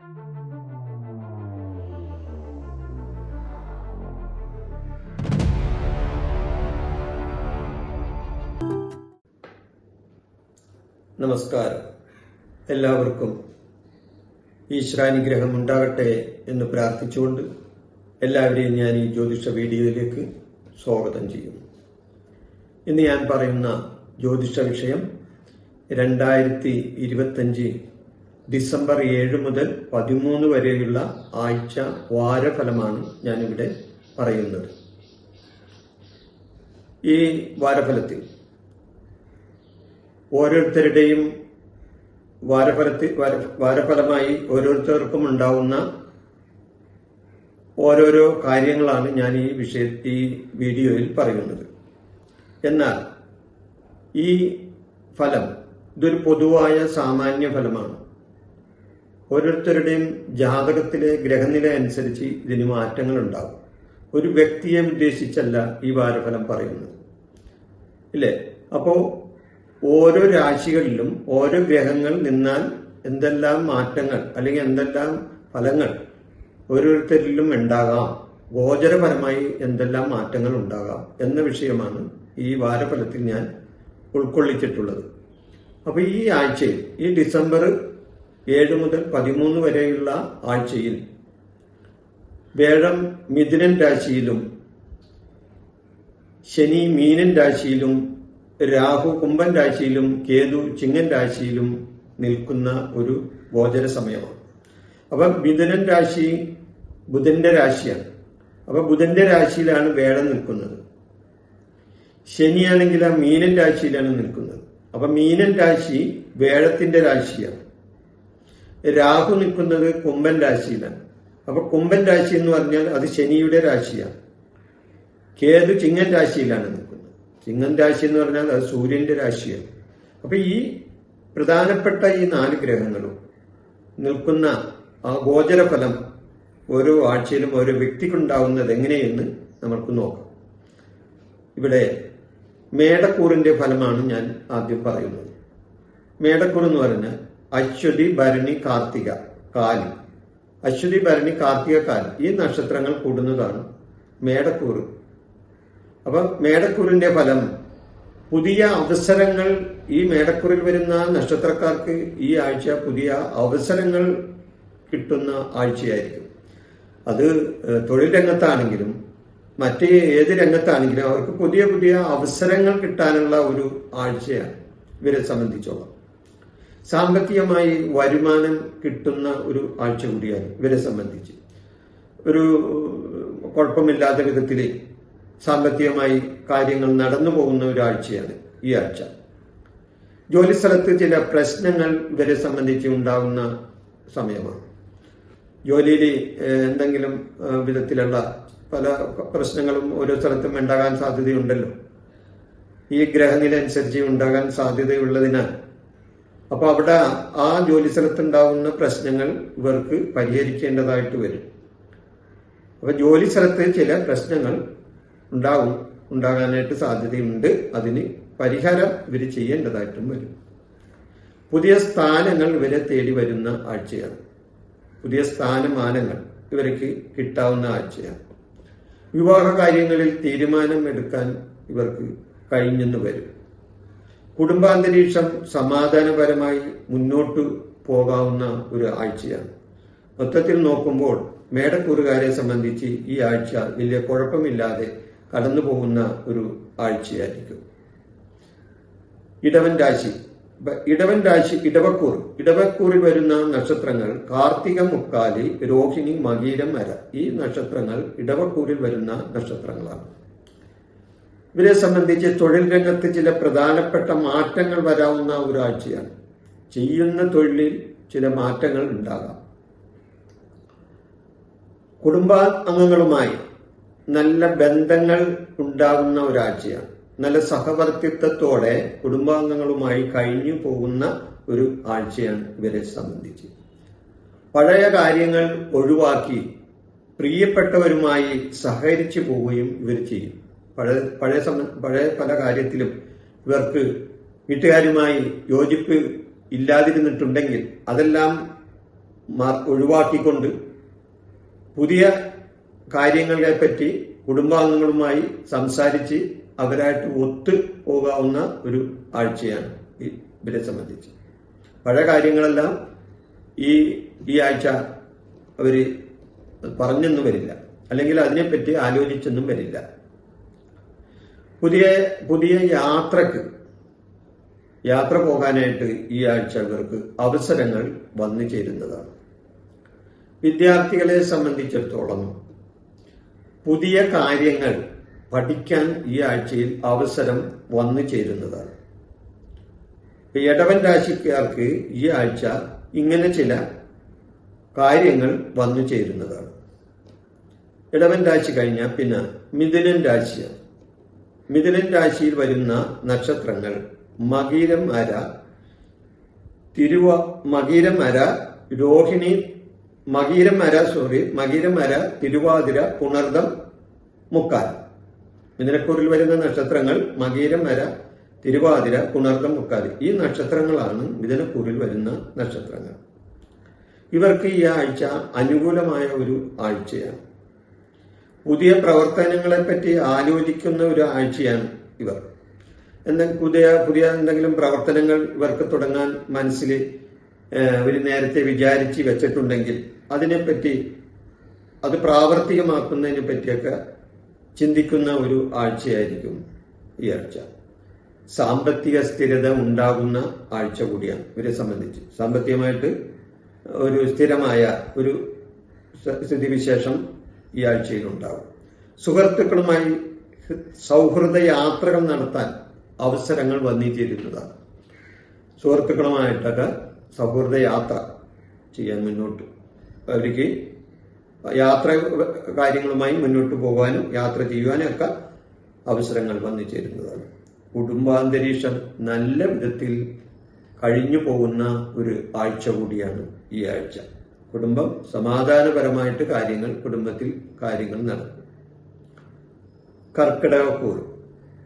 നമസ്കാരം. എല്ലാവർക്കും ഈശ്വരാനുഗ്രഹം ഉണ്ടാകട്ടെ എന്ന് പ്രാർത്ഥിച്ചുകൊണ്ട് എല്ലാവരെയും ഞാൻ ഈ ജ്യോതിഷ വീഡിയോയിലേക്ക് സ്വാഗതം ചെയ്യുന്നു. ഇന്ന് ഞാൻ പറയുന്ന ജ്യോതിഷ വിഷയം 2025 ഡിസംബർ 7 മുതൽ 13 വരെയുള്ള ആഴ്ച വാരഫലമാണ് ഞാനിവിടെ പറയുന്നത്. ഈ വാരഫലത്തിൽ ഓരോരുത്തരുടെയും വാരഫലമായി ഓരോരുത്തർക്കും ഉണ്ടാവുന്ന ഓരോരോ കാര്യങ്ങളാണ് ഞാൻ ഈ വീഡിയോയിൽ പറയുന്നത്. എന്നാൽ ഈ ഫലം ഇതൊരു പൊതുവായ സാമാന്യ ഫലമാണ്. ഓരോരുത്തരുടെയും ജാതകത്തിലെ ഗ്രഹനില അനുസരിച്ച് ഇതിന് മാറ്റങ്ങൾ ഉണ്ടാകും. ഒരു വ്യക്തിയെ ഉദ്ദേശിച്ചല്ല ഈ വാരഫലം പറയുന്നത്, ഇല്ലേ? അപ്പോ ഓരോ രാശികളിലും ഓരോ ഗ്രഹങ്ങൾ നിന്നാൽ എന്തെല്ലാം മാറ്റങ്ങൾ അല്ലെങ്കിൽ എന്തെല്ലാം ഫലങ്ങൾ ഓരോരുത്തരിലും ഉണ്ടാകാം, ഗോചരപരമായി എന്തെല്ലാം മാറ്റങ്ങൾ ഉണ്ടാകാം എന്ന വിഷയമാണ് ഈ വാരഫലത്തിൽ ഞാൻ ഉൾക്കൊള്ളിച്ചിട്ടുള്ളത്. അപ്പൊ ഈ ആഴ്ചയിൽ, ഈ ഡിസംബർ 7 മുതൽ 13 വരെയുള്ള ആഴ്ചയിൽ വ്യാഴം മിഥുനൻ രാശിയിലും ശനി മീനൻ രാശിയിലും രാഹു കുംഭൻ രാശിയിലും കേതു ചിങ്ങൻ രാശിയിലും നിൽക്കുന്ന ഒരു ഗോചര സമയമാണ്. അപ്പൊ മിഥുനൻ രാശി ബുധന്റെ രാശിയാണ്. അപ്പൊ ബുധന്റെ രാശിയിലാണ് വ്യാഴം നിൽക്കുന്നത്. ശനിയാണെങ്കിൽ ആ മീനൻ രാശിയിലാണ് നിൽക്കുന്നത്. അപ്പൊ മീനൻ രാശി വ്യാഴത്തിന്റെ രാശിയാണ്. രാഹു നിൽക്കുന്നത് കുംഭൻ രാശിയിലാണ്. അപ്പൊ കുംഭൻ രാശി എന്ന് പറഞ്ഞാൽ അത് ശനിയുടെ രാശിയാണ്. കേതു ചിങ്ങൻ രാശിയിലാണ് നിൽക്കുന്നത്. ചിങ്ങൻ രാശി എന്ന് പറഞ്ഞാൽ അത് സൂര്യന്റെ രാശിയാണ്. അപ്പൊ ഈ പ്രധാനപ്പെട്ട ഈ 4 ഗ്രഹങ്ങളും നിൽക്കുന്ന ആ ഗോചരഫലം ഓരോ ആഴ്ചയിലും ഓരോ വ്യക്തിക്കുണ്ടാവുന്നത് എങ്ങനെയെന്ന് നമുക്ക് നോക്കാം. ഇവിടെ മേടക്കൂറിന്റെ ഫലമാണ് ഞാൻ ആദ്യം പറയുന്നത്. മേടക്കൂർ എന്ന് പറഞ്ഞാൽ അശ്വതി ഭരണി കാർത്തിക കാലി. അശ്വതി ഭരണി കാർത്തിക കാലി ഈ നക്ഷത്രങ്ങൾ കൂടുന്നതാണ് മേടക്കൂറ്. അപ്പൊ മേടക്കൂറിന്റെ ഫലം, പുതിയ അവസരങ്ങൾ ഈ മേടക്കൂറിൽ വരുന്ന നക്ഷത്രക്കാർക്ക് ഈ ആഴ്ച പുതിയ അവസരങ്ങൾ കിട്ടുന്ന ആഴ്ചയായിരിക്കും. അത് തൊഴിൽ രംഗത്താണെങ്കിലും മറ്റ് ഏത് രംഗത്താണെങ്കിലും അവർക്ക് പുതിയ പുതിയ അവസരങ്ങൾ കിട്ടാനുള്ള ഒരു ആഴ്ചയാണ് ഇവരെ സംബന്ധിച്ചോളം. സാമ്പത്തികമായി വരുമാനം കിട്ടുന്ന ഒരു ആഴ്ച കൂടിയാണ് ഇവരെ സംബന്ധിച്ച്. ഒരു കുഴപ്പമില്ലാത്ത വിധത്തിൽ സാമ്പത്തികമായി കാര്യങ്ങൾ നടന്നു പോകുന്ന ഒരാഴ്ചയാണ് ഈ ആഴ്ച. ജോലിസ്ഥലത്ത് ചില പ്രശ്നങ്ങൾ ഇവരെ സംബന്ധിച്ച് ഉണ്ടാകുന്ന സമയമാണ്. ജോലിയിൽ എന്തെങ്കിലും വിധത്തിലുള്ള പല പ്രശ്നങ്ങളും ഓരോ സ്ഥലത്തും ഉണ്ടാകാൻ സാധ്യതയുണ്ടല്ലോ. ഈ ഗ്രഹനില അനുസരിച്ച് ഉണ്ടാകാൻ സാധ്യതയുള്ളതിനാൽ അപ്പൊ അവിടെ ആ ജോലി സ്ഥലത്തുണ്ടാകുന്ന പ്രശ്നങ്ങൾ ഇവർക്ക് പരിഹരിക്കേണ്ടതായിട്ട് വരും. അപ്പൊ ജോലി സ്ഥലത്ത് ചില പ്രശ്നങ്ങൾ ഉണ്ടാകാനായിട്ട് സാധ്യതയുണ്ട്. അതിന് പരിഹാരം ഇവർ ചെയ്യേണ്ടതായിട്ടും വരും. പുതിയ സ്ഥാനങ്ങൾ ഇവരെ തേടി വരുന്ന ആഴ്ചയാണ്. പുതിയ സ്ഥാനമാനങ്ങൾ ഇവർക്ക് കിട്ടാവുന്ന ആഴ്ചയാണ്. വിവാഹ കാര്യങ്ങളിൽ തീരുമാനം എടുക്കാൻ ഇവർക്ക് കഴിഞ്ഞെന്ന് വരും. കുടുംബാന്തരീക്ഷം സമാധാനപരമായി മുന്നോട്ട് പോകാവുന്ന ഒരു ആഴ്ചയാണ്. മൊത്തത്തിൽ നോക്കുമ്പോൾ മേടക്കൂറുകാരെ സംബന്ധിച്ച് ഈ ആഴ്ച വലിയ കുഴപ്പമില്ലാതെ കടന്നു പോകുന്ന ഒരു ആഴ്ചയായിരിക്കും. ഇടവൻ രാശി ഇടവക്കൂറിൽ വരുന്ന നക്ഷത്രങ്ങൾ കാർത്തിക, മുക്കാലി, രോഹിണി, മകീരം, മര. ഈ നക്ഷത്രങ്ങൾ ഇടവക്കൂറിൽ വരുന്ന നക്ഷത്രങ്ങളാണ്. ഇവരെ സംബന്ധിച്ച് തൊഴിൽ രംഗത്ത് ചില പ്രധാനപ്പെട്ട മാറ്റങ്ങൾ വരാവുന്ന ഒരാഴ്ചയാണ്. ചെയ്യുന്ന തൊഴിലിൽ ചില മാറ്റങ്ങൾ ഉണ്ടാകാം. കുടുംബാംഗങ്ങളുമായി നല്ല ബന്ധങ്ങൾ ഉണ്ടാകുന്ന ഒരാഴ്ചയാണ്. നല്ല സഹവർത്തിത്വത്തോടെ കുടുംബാംഗങ്ങളുമായി കഴിഞ്ഞു പോകുന്ന ഒരു ആഴ്ചയാണ് ഇവരെ സംബന്ധിച്ച്. പഴയ കാര്യങ്ങൾ ഒഴിവാക്കി പ്രിയപ്പെട്ടവരുമായി സഹകരിച്ചു പോവുകയും ഇവർ ചെയ്യും. പഴയ പല കാര്യത്തിലും ഇവർക്ക് വീട്ടുകാരുമായി യോജിപ്പ് ഇല്ലാതിരുന്നിട്ടുണ്ടെങ്കിൽ അതെല്ലാം ഒഴിവാക്കിക്കൊണ്ട് പുതിയ കാര്യങ്ങളെ പറ്റി കുടുംബാംഗങ്ങളുമായി സംസാരിച്ച് അവരായിട്ട് ഒത്തു പോകാവുന്ന ഒരു ആഴ്ചയാണ് ഇവരെ സംബന്ധിച്ച്. പഴയ കാര്യങ്ങളെല്ലാം ഈ ആഴ്ച അവര് പറഞ്ഞൊന്നും വരില്ല, അല്ലെങ്കിൽ അതിനെപ്പറ്റി ആലോചിച്ചൊന്നും വരില്ല. പുതിയ യാത്ര പോകാനായിട്ട് ഈ ആഴ്ച ഇവർക്ക് അവസരങ്ങൾ വന്നു ചേരുന്നതാണ്. വിദ്യാർത്ഥികളെ സംബന്ധിച്ചിടത്തോളം പുതിയ കാര്യങ്ങൾ പഠിക്കാൻ ഈ ആഴ്ചയിൽ അവസരം വന്നു ചേരുന്നതാണ്. ഇടവൻ രാശിക്കാർക്ക് ഈ ആഴ്ച ഇങ്ങനെ ചില കാര്യങ്ങൾ വന്നു ചേരുന്നതാണ്. ഇടവൻ രാശി കഴിഞ്ഞാൽ പിന്നെ മിഥുനൻ രാശിയാണ്. മിഥുനൻ രാശിയിൽ വരുന്ന നക്ഷത്രങ്ങൾ മകീരമര, രോഹിണി, മകീരമര, തിരുവാതിര, പുണർദം, മുക്കാൽ. മിഥുനക്കൂറിൽ വരുന്ന നക്ഷത്രങ്ങൾ മകീരമര, തിരുവാതിര, പുണർദം, മുക്കാൽ. ഈ നക്ഷത്രങ്ങളാണ് മിഥുനക്കൂറിൽ വരുന്ന നക്ഷത്രങ്ങൾ. ഇവർക്ക് ഈ ആഴ്ച അനുകൂലമായ ഒരു ആഴ്ചയാണ്. പുതിയ പ്രവർത്തനങ്ങളെ പറ്റി ആലോചിക്കുന്ന ഒരു ആഴ്ചയാണ് ഇവർ. പുതിയ എന്തെങ്കിലും പ്രവർത്തനങ്ങൾ ഇവർക്ക് തുടങ്ങാൻ മനസ്സിൽ ഒരു നേരത്തെ വിചാരിച്ച് വെച്ചിട്ടുണ്ടെങ്കിൽ അതിനെപ്പറ്റി അത് പ്രാവർത്തികമാക്കുന്നതിനെ പറ്റിയൊക്കെ ചിന്തിക്കുന്ന ഒരു ആഴ്ചയായിരിക്കും ഈ ആഴ്ച. സാമ്പത്തിക സ്ഥിരത ഉണ്ടാകുന്ന ആഴ്ച കൂടിയാണ് ഇവരെ സംബന്ധിച്ച്. സാമ്പത്തികമായിട്ട് ഒരു സ്ഥിരമായ ഒരു സ്ഥിതിവിശേഷം ഈ ആഴ്ചയിൽ ഉണ്ടാകും. സുഹൃത്തുക്കളുമായി സൗഹൃദ യാത്രകൾ നടത്താൻ അവസരങ്ങൾ വന്നിരിക്കുന്നതാണ്. സുഹൃത്തുക്കളുമായിട്ടൊക്കെ സൗഹൃദ യാത്ര ചെയ്യാൻ മുന്നോട്ട് അവർക്ക് കാര്യങ്ങളുമായി മുന്നോട്ട് പോകാനും യാത്ര ചെയ്യുവാനും ഒക്കെ അവസരങ്ങൾ വന്നു ചേരുന്നതാണ്. കുടുംബാന്തരീക്ഷം നല്ല വിധത്തിൽ കഴിഞ്ഞു പോകുന്ന ഒരു ആഴ്ച കൂടിയാണ് ഈ ആഴ്ച. കുടുംബം സമാധാനപരമായിട്ട് കുടുംബത്തിൽ കാര്യങ്ങൾ നടക്കും.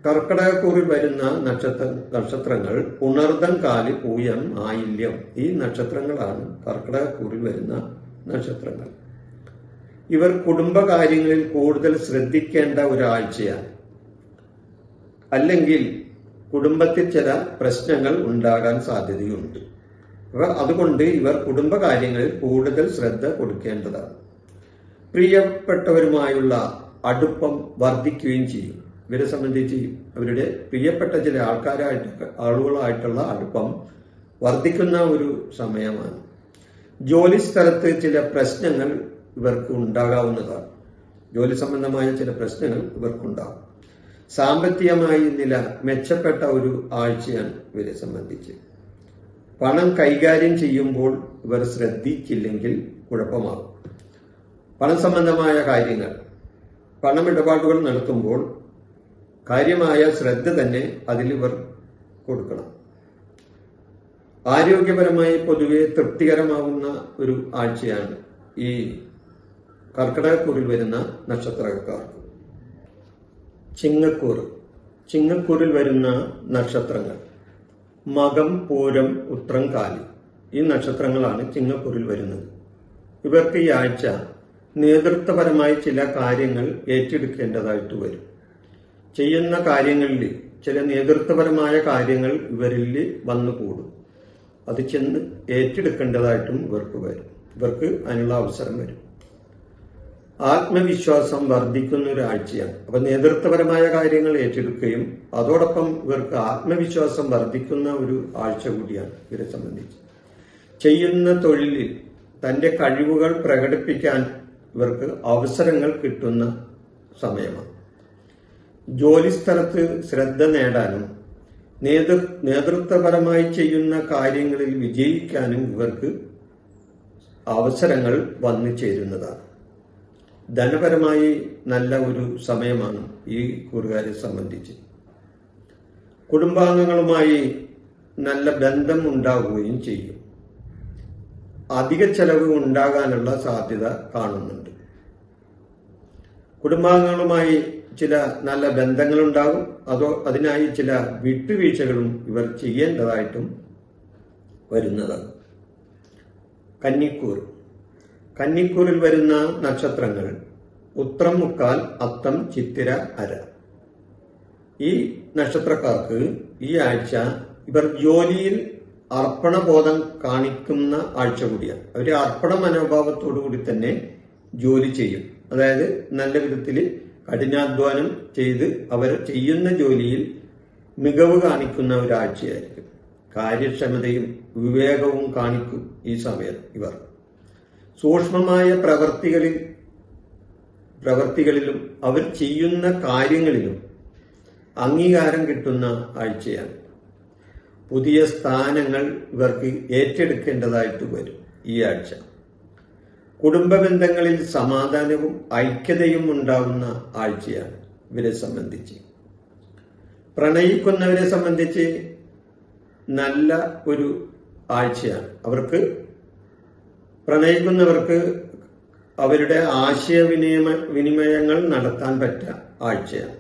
കർക്കിടകക്കൂറിൽ വരുന്ന നക്ഷത്രങ്ങൾ പുണർദം, കാല്, പൂയം, ആയില്യം. ഈ നക്ഷത്രങ്ങളാണ് കർക്കിടകക്കൂറിൽ വരുന്ന നക്ഷത്രങ്ങൾ. ഇവർ കുടുംബകാര്യങ്ങളിൽ കൂടുതൽ ശ്രദ്ധിക്കേണ്ട ഒരാഴ്ചയാണ്. അല്ലെങ്കിൽ കുടുംബത്തിൽ ചില പ്രശ്നങ്ങൾ ഉണ്ടാകാൻ സാധ്യതയുണ്ട്. അതുകൊണ്ട് ഇവർ കുടുംബകാര്യങ്ങളിൽ കൂടുതൽ ശ്രദ്ധ കൊടുക്കേണ്ടതാണ്. പ്രിയപ്പെട്ടവരുമായുള്ള അടുപ്പം വർദ്ധിക്കുകയും ചെയ്യും. ഇവരെ സംബന്ധിച്ച് അവരുടെ പ്രിയപ്പെട്ട ചില ആളുകളായിട്ടുള്ള അടുപ്പം വർദ്ധിക്കുന്ന ഒരു സമയമാണ്. ജോലി സ്ഥലത്ത് ചില പ്രശ്നങ്ങൾ ഇവർക്ക് ഉണ്ടാകാവുന്നതാണ്. ജോലി സംബന്ധമായ ചില പ്രശ്നങ്ങൾ ഇവർക്കുണ്ടാകും. സാമ്പത്തികമായി നില മെച്ചപ്പെട്ട ഒരു ആഴ്ചയാണ് ഇവരെ സംബന്ധിച്ച്. പണം കൈകാര്യം ചെയ്യുമ്പോൾ ഇവർ ശ്രദ്ധിച്ചില്ലെങ്കിൽ കുഴപ്പമാകും. പണം സംബന്ധമായ കാര്യങ്ങൾ, പണമിടപാടുകൾ നടത്തുമ്പോൾ കാര്യമായ ശ്രദ്ധ തന്നെ അതിൽ ഇവർ കൊടുക്കണം. ആരോഗ്യപരമായി പൊതുവെ തൃപ്തികരമാകുന്ന ഒരു ആഴ്ചയാണ് ഈ കർക്കിടകക്കൂറിൽ വരുന്ന നക്ഷത്രക്കാർക്ക്. ചിങ്ങക്കൂറിൽ വരുന്ന നക്ഷത്രങ്ങൾ മകം, പൂരം, ഉത്രം, കാലി. ഈ നക്ഷത്രങ്ങളാണ് ചിങ്ങക്കൂറിൽ വരുന്നത്. ഇവർക്ക് ഈ ആഴ്ച നേതൃത്വപരമായി ചില കാര്യങ്ങൾ ഏറ്റെടുക്കേണ്ടതായിട്ട് വരും. ചെയ്യുന്ന കാര്യങ്ങളിൽ ചില നേതൃത്വപരമായ കാര്യങ്ങൾ ഇവരിൽ വന്നുകൂടും. അത് ചെന്ന് ഏറ്റെടുക്കേണ്ടതായിട്ടും ഇവർക്ക് അതിനുള്ള അവസരം വരും. ആത്മവിശ്വാസം വർദ്ധിക്കുന്ന ഒരാഴ്ചയാണ്. അപ്പൊ നേതൃത്വപരമായ കാര്യങ്ങൾ ഏറ്റെടുക്കുകയും അതോടൊപ്പം ഇവർക്ക് ആത്മവിശ്വാസം വർദ്ധിക്കുന്ന ഒരു ആഴ്ച കൂടിയാണ് ഇവരെ സംബന്ധിച്ച്. ചെയ്യുന്ന തൊഴിലിൽ തന്റെ കഴിവുകൾ പ്രകടിപ്പിക്കാൻ ഇവർക്ക് അവസരങ്ങൾ കിട്ടുന്ന സമയമാണ്. ജോലിസ്ഥലത്ത് ശ്രദ്ധ നേടാനും നേതൃത്വപരമായി ചെയ്യുന്ന കാര്യങ്ങളിൽ വിജയിക്കാനും ഇവർക്ക് അവസരങ്ങൾ വന്നു ചേരുന്നതാണ്. ധനപരമായി നല്ല ഒരു സമയമാണ് ഈ കൂറുകാരെ സംബന്ധിച്ച്. കുടുംബാംഗങ്ങളുമായി നല്ല ബന്ധം ഉണ്ടാവുകയും ചെയ്യും. അധിക ചെലവ് ഉണ്ടാകാനുള്ള സാധ്യത കാണുന്നുണ്ട്. കുടുംബാംഗങ്ങളുമായി ചില നല്ല ബന്ധങ്ങളുണ്ടാകും. അതിനായി ചില വിട്ടുവീഴ്ചകളും ഇവർ ചെയ്യേണ്ടതായിട്ടും വരുന്നതാണ്. കന്നിക്കൂർ. കന്നിക്കൂറിൽ വരുന്ന നക്ഷത്രങ്ങൾ ഉത്രം, മുക്കാൽ, അത്തം, ചിത്തിര, അര. ഈ നക്ഷത്രക്കാർക്ക് ഈ ആഴ്ച ഇവർ ജോലിയിൽ അർപ്പണബോധം കാണിക്കുന്ന ആഴ്ച കൂടിയാണ്. അവർ അർപ്പണ മനോഭാവത്തോടു കൂടി തന്നെ ജോലി ചെയ്യും. അതായത് നല്ല വിധത്തിൽ കഠിനാധ്വാനം ചെയ്ത് അവർ ചെയ്യുന്ന ജോലിയിൽ മികവ് കാണിക്കുന്ന ഒരാഴ്ചയായിരിക്കും. കാര്യക്ഷമതയും വിവേകവും കാണിക്കും ഈ സമയത്ത്. ഇവർ സൂക്ഷ്മമായ പ്രവർത്തികളിലും അവർ ചെയ്യുന്ന കാര്യങ്ങളിലും അംഗീകാരം കിട്ടുന്ന ആഴ്ചയാണ്. പുതിയ സ്ഥാനങ്ങൾ ഇവർക്ക് ഏറ്റെടുക്കേണ്ടതായിട്ട് വരും ഈ ആഴ്ച. കുടുംബ ബന്ധങ്ങളിൽ സമാധാനവും ഐക്യതയും ഉണ്ടാവുന്ന ആഴ്ചയാണ് ഇവരെ സംബന്ധിച്ച്. പ്രണയിക്കുന്നവരെ സംബന്ധിച്ച് നല്ല ഒരു ആഴ്ചയാണ്. പ്രണയിക്കുന്നവർക്ക് അവരുടെ ആശയവിനിമയങ്ങൾ നടത്താൻ പറ്റുക ആഴ്ചയാണ്.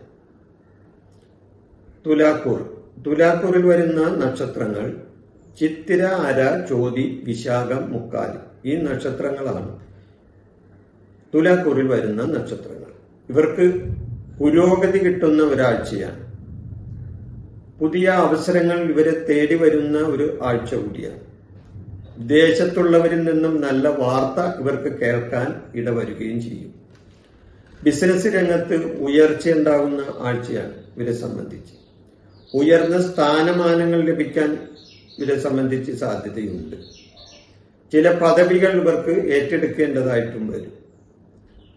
തുലാക്കൂറിൽ വരുന്ന നക്ഷത്രങ്ങൾ ചിത്തിര, അര, ചോതി, വിശാഖം, മുക്കാല്. ഈ നക്ഷത്രങ്ങളാണ് തുലാക്കൂറിൽ വരുന്ന നക്ഷത്രങ്ങൾ. ഇവർക്ക് പുരോഗതി കിട്ടുന്ന ഒരാഴ്ചയാണ്. പുതിയ അവസരങ്ങൾ ഇവരെ തേടി വരുന്ന ഒരു ആഴ്ച കൂടിയാണ്. വിദേശത്തുള്ളവരിൽ നിന്നും നല്ല വാർത്ത ഇവർക്ക് കേൾക്കാൻ ഇടവരുകയും ചെയ്യും. ബിസിനസ് രംഗത്ത് ഉയർച്ചയുണ്ടാകുന്ന ആഴ്ചയാണ് ഇവരെ സംബന്ധിച്ച്. ഉയർന്ന സ്ഥാനമാനങ്ങൾ ലഭിക്കാൻ ഇവരെ സംബന്ധിച്ച് സാധ്യതയുണ്ട്. ചില പദവികൾ ഇവർക്ക് ഏറ്റെടുക്കേണ്ടതായിട്ടും വരും.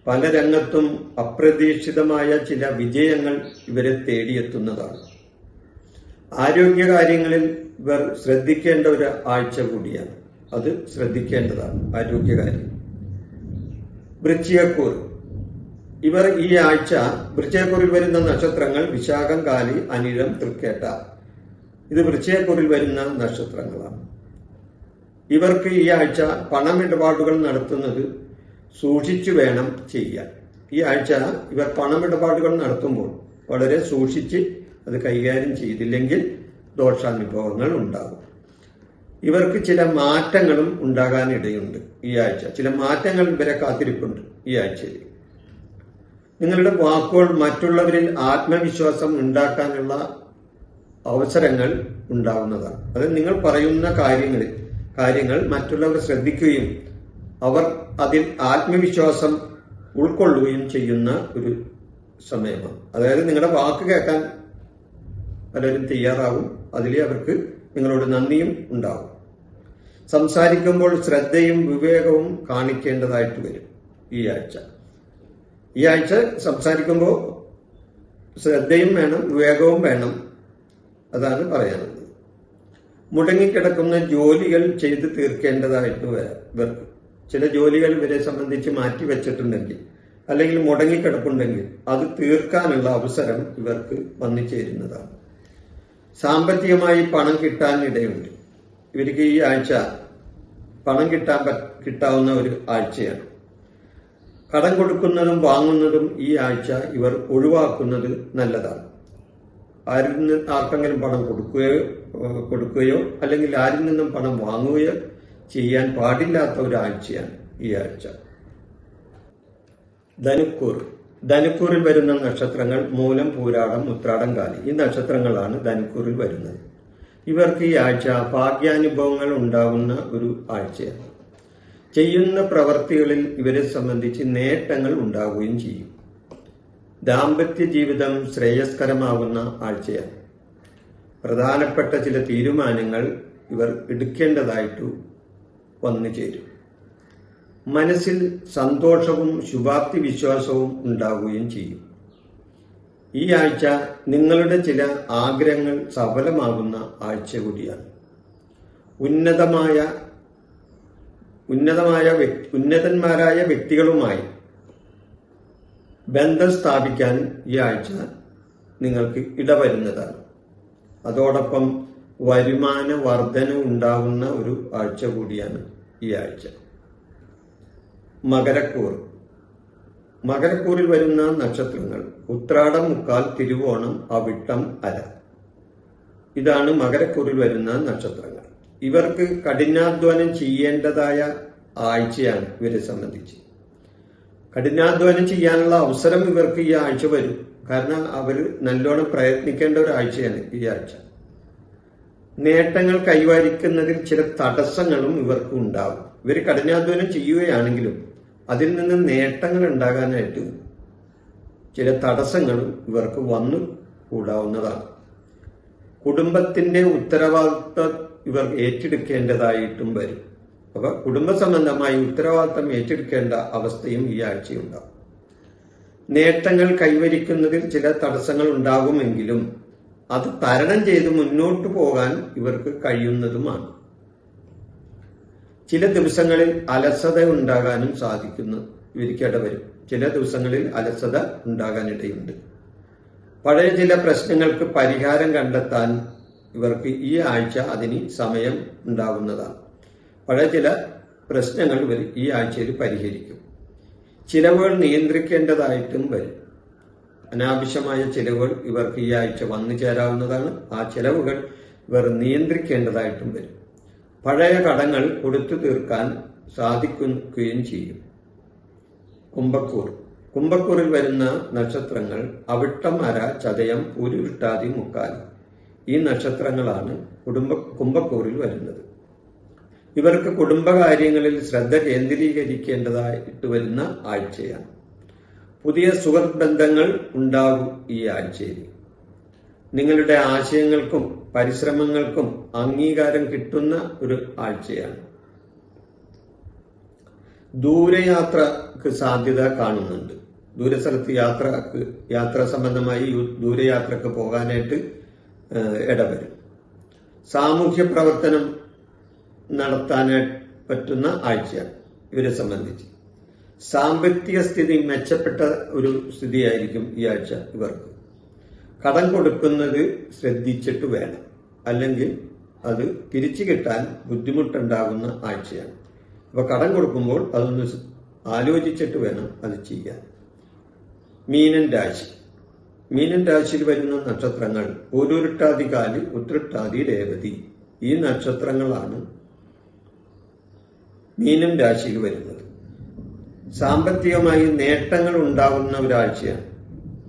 പല രംഗത്തും അപ്രതീക്ഷിതമായ ചില വിജയങ്ങൾ ഇവരെ തേടിയെത്തുന്നതാണ്. ആരോഗ്യകാര്യങ്ങളിൽ ഇവർ ശ്രദ്ധിക്കേണ്ട ഒരു ആഴ്ച കൂടിയാണ്. അത് ശ്രദ്ധിക്കേണ്ടതാണ് ആരോഗ്യകാര്യം. വൃശ്ചികക്കൂർ. ഇവർ ഈ ആഴ്ച വൃശ്ചികക്കൂറിൽ വരുന്ന നക്ഷത്രങ്ങൾ വിശാഖം, കാലി, അനിഴം, തൃക്കേട്ട. ഇത് വൃശ്ചികക്കൂറിൽ വരുന്ന നക്ഷത്രങ്ങളാണ്. ഇവർക്ക് ഈ ആഴ്ച പണമിടപാടുകൾ നടത്തുന്നത് സൂക്ഷിച്ചു വേണം ചെയ്യാൻ. ഈ ആഴ്ച ഇവർ പണമിടപാടുകൾ നടത്തുമ്പോൾ വളരെ സൂക്ഷിച്ച് അത് കൈകാര്യം ചെയ്തില്ലെങ്കിൽ ദോഷാനുഭവങ്ങൾ ഉണ്ടാകും. ഇവർക്ക് ചില മാറ്റങ്ങളും ഉണ്ടാകാനിടയുണ്ട് ഈ ആഴ്ച. ചില മാറ്റങ്ങൾ ഇവരെ കാത്തിരിപ്പുണ്ട് ഈ ആഴ്ചയിൽ. നിങ്ങളുടെ വാക്കുകൾ മറ്റുള്ളവരിൽ ആത്മവിശ്വാസം ഉണ്ടാക്കാനുള്ള അവസരങ്ങൾ ഉണ്ടാവുന്നതാണ്. അത് നിങ്ങൾ പറയുന്ന കാര്യങ്ങൾ മറ്റുള്ളവർ ശ്രദ്ധിക്കുകയും അവർ അതിൽ ആത്മവിശ്വാസം ഉൾക്കൊള്ളുകയും ചെയ്യുന്ന ഒരു സമയമാണ്. അതായത് നിങ്ങളുടെ വാക്ക് കേൾക്കാൻ പലരും തയ്യാറാവും. അതിൽ അവർക്ക് നിങ്ങളോട് നന്ദിയും ഉണ്ടാവും. സംസാരിക്കുമ്പോൾ ശ്രദ്ധയും വിവേകവും കാണിക്കേണ്ടതായിട്ട് വരും ഈ ആഴ്ച. ഈ ആഴ്ച സംസാരിക്കുമ്പോൾ ശ്രദ്ധയും വേണം, വിവേകവും വേണം. അതാണ് പറയാനുള്ളത്. മുടങ്ങിക്കിടക്കുന്ന ജോലികൾ ചെയ്ത് തീർക്കേണ്ടതായിട്ട് വരാം ഇവർക്ക്. ചില ജോലികൾ ഇവരെ സംബന്ധിച്ച് മാറ്റിവെച്ചിട്ടുണ്ടെങ്കിൽ അല്ലെങ്കിൽ മുടങ്ങിക്കിടപ്പുണ്ടെങ്കിൽ അത് തീർക്കാനുള്ള അവസരം ഇവർക്ക് വന്നു ചേരുന്നതാണ്. സാമ്പത്തികമായി പണം കിട്ടാൻ ഇടയുണ്ട്. ഇവർക്ക് ഈ ആഴ്ച പണം കിട്ടാവുന്ന ഒരു ആഴ്ചയാണ്. കടം കൊടുക്കുന്നതും വാങ്ങുന്നതും ഈ ആഴ്ച ഇവർ ഒഴിവാക്കുന്നത് നല്ലതാണ്. ആർക്കെങ്കിലും പണം കൊടുക്കുകയോ അല്ലെങ്കിൽ ആരിൽ നിന്നും പണം വാങ്ങുകയോ ചെയ്യാൻ പാടില്ലാത്ത ഒരാഴ്ചയാണ് ഈ ആഴ്ച. ധനുക്കൂറിൽ വരുന്ന നക്ഷത്രങ്ങൾ മൂലം, പൂരാടം, ഉത്രാടം, കാലി. ഈ നക്ഷത്രങ്ങളാണ് ധനുക്കൂറിൽ വരുന്നത്. ഇവർക്ക് ഈ ആഴ്ച ഭാഗ്യാനുഭവങ്ങൾ ഉണ്ടാകുന്ന ഒരു ആഴ്ചയാണ്. ചെയ്യുന്ന പ്രവർത്തികളിൽ ഇവരെ സംബന്ധിച്ച് നേട്ടങ്ങൾ ഉണ്ടാവുകയും ചെയ്യും. ദാമ്പത്യ ജീവിതം ശ്രേയസ്കരമാകുന്ന ആഴ്ചയാണ്. പ്രധാനപ്പെട്ട ചില തീരുമാനങ്ങൾ ഇവർ എടുക്കേണ്ടതായിട്ട് വന്നു ചേരും. മനസ്സിൽ സന്തോഷവും ശുഭാപ്തി വിശ്വാസവും ഉണ്ടാവുകയും ചെയ്യും. ഈ ആഴ്ച നിങ്ങളുടെ ചില ആഗ്രഹങ്ങൾ സഫലമാകുന്ന ആഴ്ച കൂടിയാണ്. ഉന്നതന്മാരായ വ്യക്തികളുമായി ബന്ധം സ്ഥാപിക്കാൻ ഈ ആഴ്ച നിങ്ങൾക്ക് ഇടവരുന്നതാണ്. അതോടൊപ്പം വരുമാന വർധന ഉണ്ടാകുന്ന ഒരു ആഴ്ച കൂടിയാണ് ഈ ആഴ്ച. മകരക്കൂറിൽ വരുന്ന നക്ഷത്രങ്ങൾ ഉത്രാടം, മുക്കാൽ, തിരുവോണം, അവിട്ടം, അര. ഇതാണ് മകരക്കൂറിൽ വരുന്ന നക്ഷത്രങ്ങൾ. ഇവർക്ക് കഠിനാധ്വാനം ചെയ്യേണ്ടതായ ആഴ്ചയാണ് ഇവരെ സംബന്ധിച്ച്. കഠിനാധ്വാനം ചെയ്യാനുള്ള അവസരം ഇവർക്ക് ഈ ആഴ്ച വരും. കാരണം അവർ നല്ലോണം പ്രയത്നിക്കേണ്ട ഒരാഴ്ചയാണ് ഈ ആഴ്ച. നേട്ടങ്ങൾ കൈവരിക്കുന്നതിൽ ചില തടസ്സങ്ങളും ഇവർക്ക് ഉണ്ടാകും. ഇവർ കഠിനാധ്വാനം ചെയ്യുകയാണെങ്കിലും അതിൽ നിന്ന് നേട്ടങ്ങൾ ഉണ്ടാകാനായിട്ട് ചില തടസ്സങ്ങളും ഇവർക്ക് വന്നു കൂടാവുന്നതാണ്. കുടുംബത്തിന്റെ ഉത്തരവാദിത്വം ഇവർ ഏറ്റെടുക്കേണ്ടതായിട്ടും വരും. അപ്പൊ കുടുംബ സംബന്ധമായി ഉത്തരവാദിത്തം ഏറ്റെടുക്കേണ്ട അവസ്ഥയും ഈ ആഴ്ചയുണ്ടാകും. നേട്ടങ്ങൾ കൈവരിക്കുന്നതിൽ ചില തടസ്സങ്ങൾ ഉണ്ടാകുമെങ്കിലും അത് തരണം ചെയ്ത് മുന്നോട്ട് പോകാൻ ഇവർക്ക് കഴിയുന്നതുമാണ്. ചില ദിവസങ്ങളിൽ അലസത ഉണ്ടാകാനും സാധിക്കുന്നു ഇവർക്കിടവരും. ചില ദിവസങ്ങളിൽ അലസത ഉണ്ടാകാനിടയുണ്ട്. പഴയ ചില പ്രശ്നങ്ങൾക്ക് പരിഹാരം കണ്ടെത്താൻ ഇവർക്ക് ഈ ആഴ്ച അതിന് സമയം ഉണ്ടാകുന്നതാണ്. പഴയ ചില പ്രശ്നങ്ങൾ ഇവർ ഈ ആഴ്ചയിൽ പരിഹരിക്കും. ചിലവുകൾ നിയന്ത്രിക്കേണ്ടതായിട്ടും വരും. അനാവശ്യമായ ചിലവുകൾ ഇവർക്ക് ഈ ആഴ്ച വന്നു ചേരാവുന്നതാണ്. ആ ചിലവുകൾ ഇവർ നിയന്ത്രിക്കേണ്ടതായിട്ടും വരും. പഴയ കടങ്ങൾ കൊടുത്തു തീർക്കാൻ സാധിക്കുകയും ചെയ്യും. കുംഭക്കൂറിൽ വരുന്ന നക്ഷത്രങ്ങൾ അവിട്ടം, അര, ചതയം, പൂരുരുട്ടാതി, മുക്കാലി. ഈ നക്ഷത്രങ്ങളാണ് കുംഭക്കൂറിൽ വരുന്നത്. ഇവർക്ക് കുടുംബകാര്യങ്ങളിൽ ശ്രദ്ധ കേന്ദ്രീകരിക്കേണ്ടതായിട്ട് വരുന്ന ആഴ്ചയാണ്. പുതിയ സുഹൃത്ത് ബന്ധങ്ങൾ ഉണ്ടാകും ഈ ആഴ്ചയിൽ. നിങ്ങളുടെ ആശയങ്ങൾക്കും പരിശ്രമങ്ങൾക്കും അംഗീകാരം കിട്ടുന്ന ഒരു ആഴ്ചയാണ്. ദൂരയാത്രക്ക് സാധ്യത കാണുന്നുണ്ട്. ദൂരസ്ഥലത്ത് യാത്ര സംബന്ധമായി ദൂരയാത്രക്ക് പോകാനായിട്ട് ഇടവരും. സാമൂഹ്യ പ്രവർത്തനം നടത്താനായിട്ട് പറ്റുന്ന ആഴ്ചയാണ് ഇവരെ സംബന്ധിച്ച്. സാമ്പത്തിക സ്ഥിതി മെച്ചപ്പെട്ട ഒരു സ്ഥിതിയായിരിക്കും ഈ ആഴ്ച ഇവർക്ക്. കടം കൊടുക്കുന്നത് ശ്രദ്ധിച്ചിട്ട് വേണം, അല്ലെങ്കിൽ അത് തിരിച്ചു കിട്ടാൻ ബുദ്ധിമുട്ടുണ്ടാകുന്ന ആഴ്ചയാണ്. അപ്പൊ കടം കൊടുക്കുമ്പോൾ അതൊന്ന് ആലോചിച്ചിട്ട് വേണം അത് ചെയ്യാൻ. മീനൻ രാശിയിൽ വരുന്ന നക്ഷത്രങ്ങൾ പൂരുരുട്ടാതി, കാലി, ഉത്രട്ടാതി, രേവതി. ഈ നക്ഷത്രങ്ങളാണ് മീനൻ രാശിയിൽ വരുന്നത്. സാമ്പത്തികമായി നേട്ടങ്ങൾ ഉണ്ടാകുന്ന ഒരാഴ്ചയാണ്.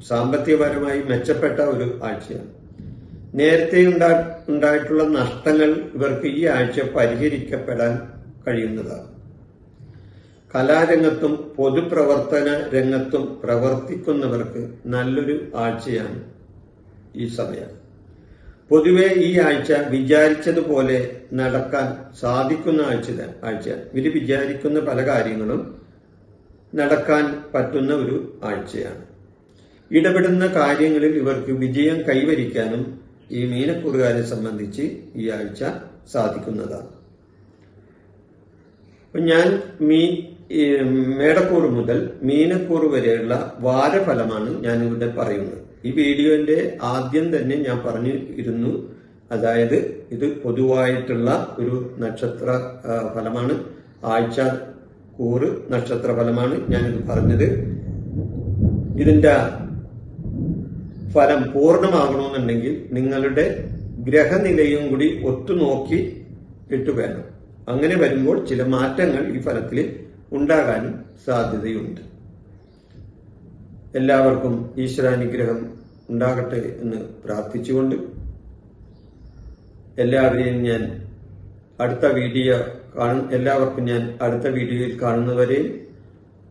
സാമ്പത്തികപരമായി മെച്ചപ്പെട്ട ഒരു ആഴ്ചയാണ്. നേരത്തെ ഉണ്ടായിട്ടുള്ള നഷ്ടങ്ങൾ ഇവർക്ക് ഈ ആഴ്ച പരിഹരിക്കപ്പെടാൻ കഴിയുന്നതാണ്. കലാരംഗത്തും പൊതുപ്രവർത്തന രംഗത്തും പ്രവർത്തിക്കുന്നവർക്ക് നല്ലൊരു ആഴ്ചയാണ് ഈ സമയം. പൊതുവെ ഈ ആഴ്ച വിചാരിച്ചതുപോലെ നടക്കാൻ സാധിക്കുന്ന ആഴ്ചയാണ്. ഇവര് വിചാരിക്കുന്ന പല കാര്യങ്ങളും നടക്കാൻ പറ്റുന്ന ഒരു ആഴ്ചയാണ്. ഇടപെടുന്ന കാര്യങ്ങളിൽ ഇവർക്ക് വിജയം കൈവരിക്കാനും ഈ മീനക്കൂറുകാരെ സംബന്ധിച്ച് ഈ ആഴ്ച സാധിക്കുന്നതാണ്. ഞാൻ മേടക്കൂറ് മുതൽ മീനക്കൂറ് വരെയുള്ള വാരഫലമാണ് ഞാൻ ഇവിടെ പറയുന്നത്. ഈ വീഡിയോന്റെ ആദ്യം തന്നെ ഞാൻ പറഞ്ഞിരുന്നു, അതായത് ഇത് പൊതുവായിട്ടുള്ള ഒരു നക്ഷത്ര ഫലമാണ്, ആഴ്ച കൂറ് നക്ഷത്ര ഫലമാണ് ഞാനിത് പറഞ്ഞത്. ഇതിന്റെ ഫലം പൂർണ്ണമാകണമെന്നുണ്ടെങ്കിൽ നിങ്ങളുടെ ഗ്രഹനിലയും കൂടി ഒത്തുനോക്കി ഇട്ട് വേണം. അങ്ങനെ വരുമ്പോൾ ചില മാറ്റങ്ങൾ ഈ ഫലത്തിൽ ഉണ്ടാകാനും സാധ്യതയുണ്ട്. എല്ലാവർക്കും ഈശ്വരാനുഗ്രഹം ഉണ്ടാകട്ടെ എന്ന് പ്രാർത്ഥിച്ചുകൊണ്ട് എല്ലാവരെയും ഞാൻ എല്ലാവർക്കും ഞാൻ അടുത്ത വീഡിയോയിൽ കാണുന്നവരെ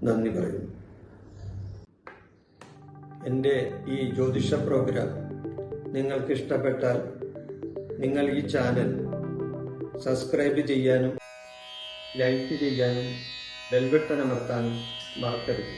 നന്ദി പറയുന്നു. എൻ്റെ ഈ ജ്യോതിഷ പ്രോഗ്രാം നിങ്ങൾക്ക് ഇഷ്ടപ്പെട്ടാൽ നിങ്ങൾ ഈ ചാനൽ സബ്സ്ക്രൈബ് ചെയ്യാനും ലൈക്ക് ചെയ്യാനും ബെൽ ബട്ടൺ അമർത്താനും മറക്കരുത്.